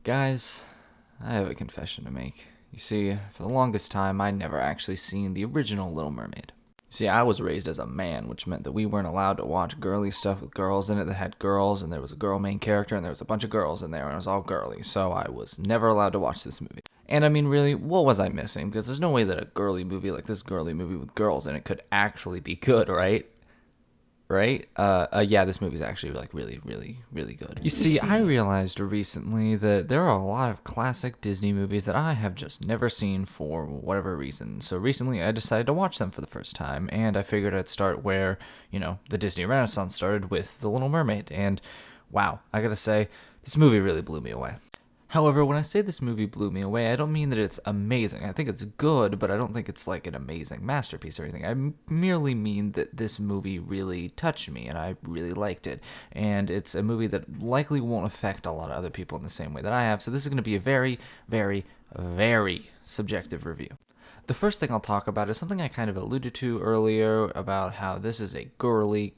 Guys, I have a confession to make. You see, for the longest time, I'd never actually seen the original Little Mermaid. You see, I was raised as a man, which meant that we weren't allowed to watch girly stuff with girls in it that had girls, and there was a girl main character, and there was a bunch of girls in there, and it was all girly, so I was never allowed to watch this movie. And I mean, really, what was I missing? Because there's no way that a girly movie like this girly movie with girls in it could actually be good, right? Right? Yeah, this movie's actually like really, really, really good. You see, I realized recently that there are a lot of classic Disney movies that I have just never seen for whatever reason. So recently I decided to watch them for the first time, and I figured I'd start where, the Disney Renaissance started with The Little Mermaid. And wow, I gotta say, this movie really blew me away. However, when I say this movie blew me away, I don't mean that it's amazing. I think it's good, but I don't think it's like an amazing masterpiece or anything. I merely mean that this movie really touched me and I really liked it. And it's a movie that likely won't affect a lot of other people in the same way that I have. So this is going to be a very, very, very subjective review. The first thing I'll talk about is something I kind of alluded to earlier about how this is a girly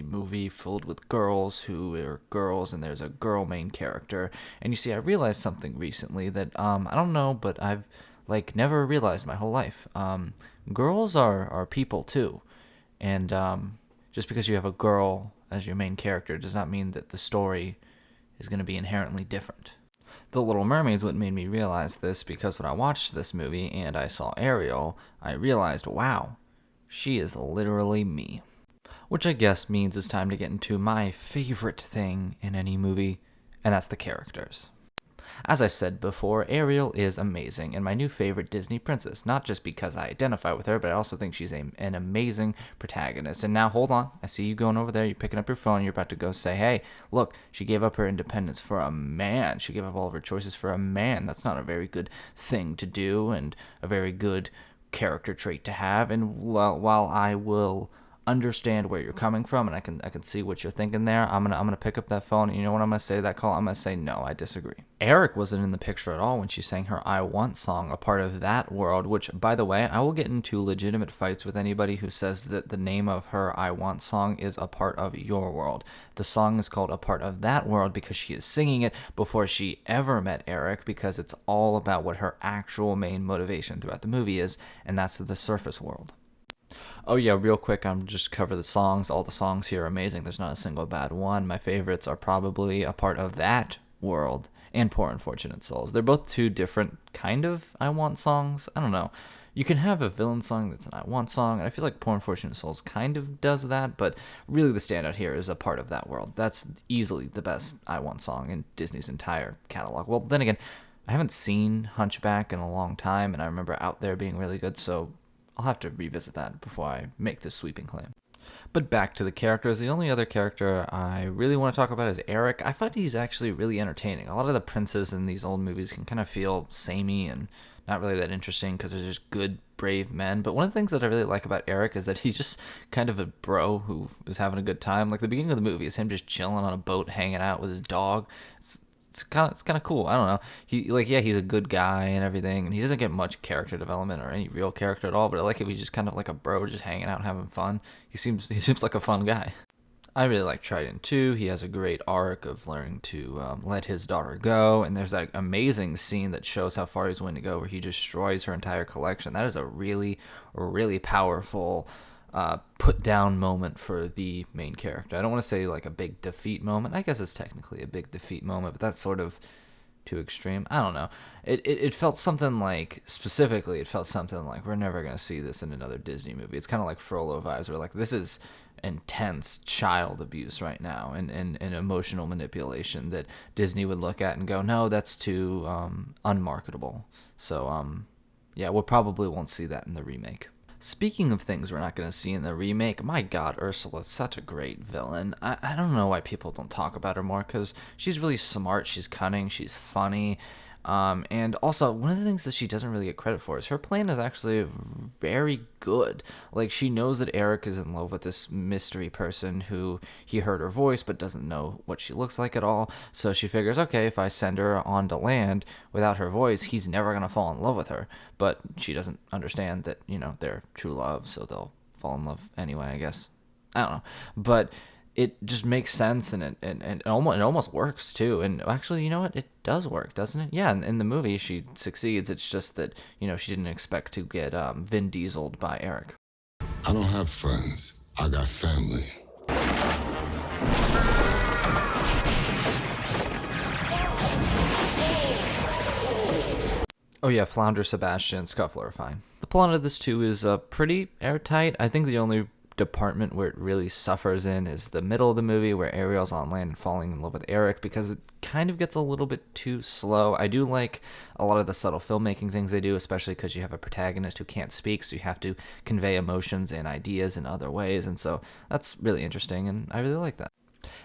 movie filled with girls who are girls and there's a girl main character. And you see, I realized something recently that, I don't know, but I've, never realized my whole life. Girls are people too. And, just because you have a girl as your main character does not mean that the story is going to be inherently different. The Little Mermaid's what made me realize this, because when I watched this movie and I saw Ariel, I realized, wow, she is literally me. Which I guess means it's time to get into my favorite thing in any movie, and that's the characters. As I said before, Ariel is amazing and my new favorite Disney princess, not just because I identify with her, but I also think she's an amazing protagonist. And now, hold on, I see you going over there, you're picking up your phone, you're about to go say, hey, look, she gave up her independence for a man. She gave up all of her choices for a man. That's not a very good thing to do and a very good character trait to have. And while I will understand where you're coming from and I can see what you're thinking there, I'm gonna pick up that phone and you know what I'm gonna say to that call? I'm gonna say no, I disagree. Eric wasn't in the picture at all when she sang her I Want song, a part of that world, which, by the way, I will get into legitimate fights with anybody who says that the name of her I Want song is a part of your world. The song is called A Part of That World because she is singing it before she ever met Eric, because it's all about what her actual main motivation throughout the movie is, and that's the surface world. Oh yeah, real quick, I'm just cover the songs. All the songs here are amazing. There's not a single bad one. My favorites are probably A Part of That World and Poor Unfortunate Souls. They're both two different kind of I Want songs. I don't know. You can have a villain song that's an I Want song, and I feel like Poor Unfortunate Souls kind of does that, but really the standout here is A Part of That World. That's easily the best I Want song in Disney's entire catalog. Well, then again, I haven't seen Hunchback in a long time, and I remember Out There being really good, so I'll have to revisit that before I make this sweeping claim. But back to the characters. The only other character I really want to talk about is Eric. I find he's actually really entertaining. A lot of the princes in these old movies can kind of feel samey and not really that interesting because they're just good, brave men. But one of the things that I really like about Eric is that he's just kind of a bro who is having a good time. Like the beginning of the movie is him just chilling on a boat, hanging out with his dog. It's kind of cool. I don't know. He's a good guy and everything, and he doesn't get much character development or any real character at all. But I like it. He's just kind of like a bro, just hanging out, having fun. He seems like a fun guy. I really like Trident too. He has a great arc of learning to let his daughter go, and there's that amazing scene that shows how far he's willing to go, where he destroys her entire collection. That is a really, really powerful put down moment for the main character. I don't want to say like a big defeat moment. I guess it's technically a big defeat moment, but that's sort of too extreme. I don't know. It felt something like, specifically, it felt something like we're never going to see this in another Disney movie. It's kind of like Frollo vibes, where like this is intense child abuse right now and emotional manipulation that Disney would look at and go, no, that's too unmarketable. So yeah, we probably won't see that in the remake. Speaking of things we're not going to see in the remake, my god, Ursula's such a great villain. I don't know why people don't talk about her more, because she's really smart, she's cunning, she's funny. And also, one of the things that she doesn't really get credit for is her plan is actually very good. Like, she knows that Eric is in love with this mystery person who he heard her voice but doesn't know what she looks like at all. So she figures, okay, if I send her onto land without her voice, he's never going to fall in love with her. But she doesn't understand that, they're true love, so they'll fall in love anyway, I guess. I don't know. But it just makes sense, and it almost works too. And actually, you know what? It does work, doesn't it? Yeah, in the movie she succeeds. It's just that, she didn't expect to get Vin Dieseled by Eric. I don't have friends. I got family. Oh yeah, Flounder, Sebastian, and Scuffler are fine. The plot of this too is pretty airtight. I think the only department where it really suffers in is the middle of the movie, where Ariel's on land and falling in love with Eric, because it kind of gets a little bit too slow. I do like a lot of the subtle filmmaking things they do, especially because you have a protagonist who can't speak, so you have to convey emotions and ideas in other ways, and so that's really interesting, and I really like that.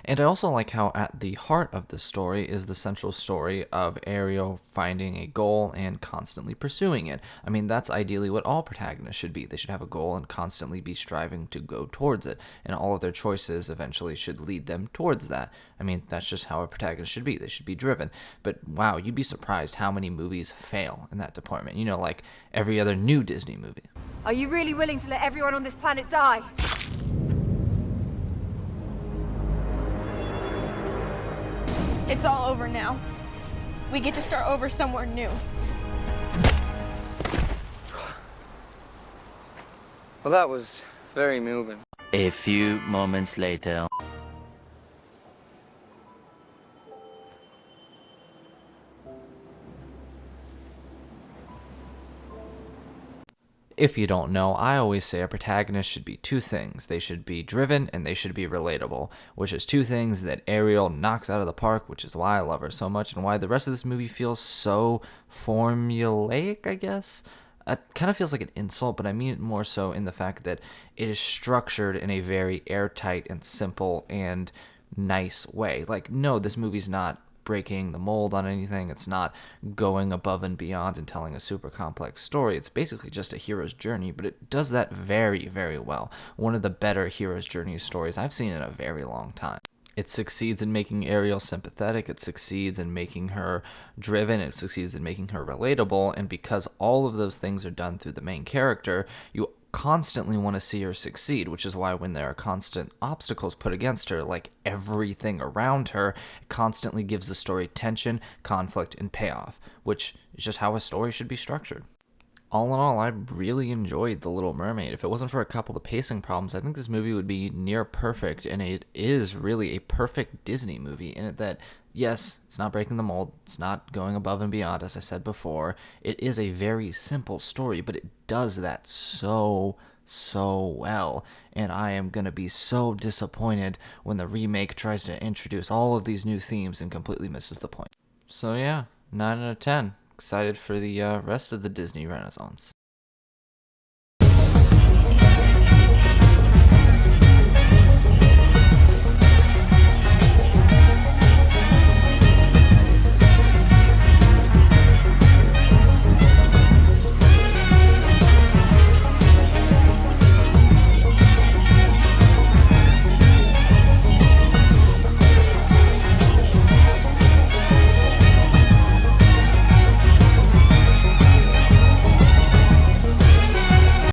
And I also like how at the heart of the story is the central story of Ariel finding a goal and constantly pursuing it. I mean, that's ideally what all protagonists should be. They should have a goal and constantly be striving to go towards it, and all of their choices eventually should lead them towards that. I mean, that's just how a protagonist should be. They should be driven. But wow, you'd be surprised how many movies fail in that department. Like every other new Disney movie. Are you really willing to let everyone on this planet die? It's all over now. We get to start over somewhere new. Well, that was very moving. A few moments later. If you don't know, I always say a protagonist should be two things. They should be driven and they should be relatable, which is two things that Ariel knocks out of the park, which is why I love her so much and why the rest of this movie feels so formulaic, I guess. It kind of feels like an insult, but I mean it more so in the fact that it is structured in a very airtight and simple and nice way. Like, no, this movie's not breaking the mold on anything. It's not going above and beyond and telling a super complex story. It's basically just a hero's journey, but it does that very, very well. One of the better hero's journey stories I've seen in a very long time. It succeeds in making Ariel sympathetic. It succeeds in making her driven. It succeeds in making her relatable. And because all of those things are done through the main character, you constantly want to see her succeed, which is why when there are constant obstacles put against her, like everything around her, it constantly gives the story tension, conflict, and payoff, which is just how a story should be structured. All in all, I really enjoyed The Little Mermaid. If it wasn't for a couple of pacing problems, I think this movie would be near perfect, and it is really a perfect Disney movie in it that, yes, it's not breaking the mold, it's not going above and beyond, as I said before. It is a very simple story, but it does that so well, and I am going to be so disappointed when the remake tries to introduce all of these new themes and completely misses the point. So yeah, 9 out of 10. Excited for the rest of the Disney Renaissance.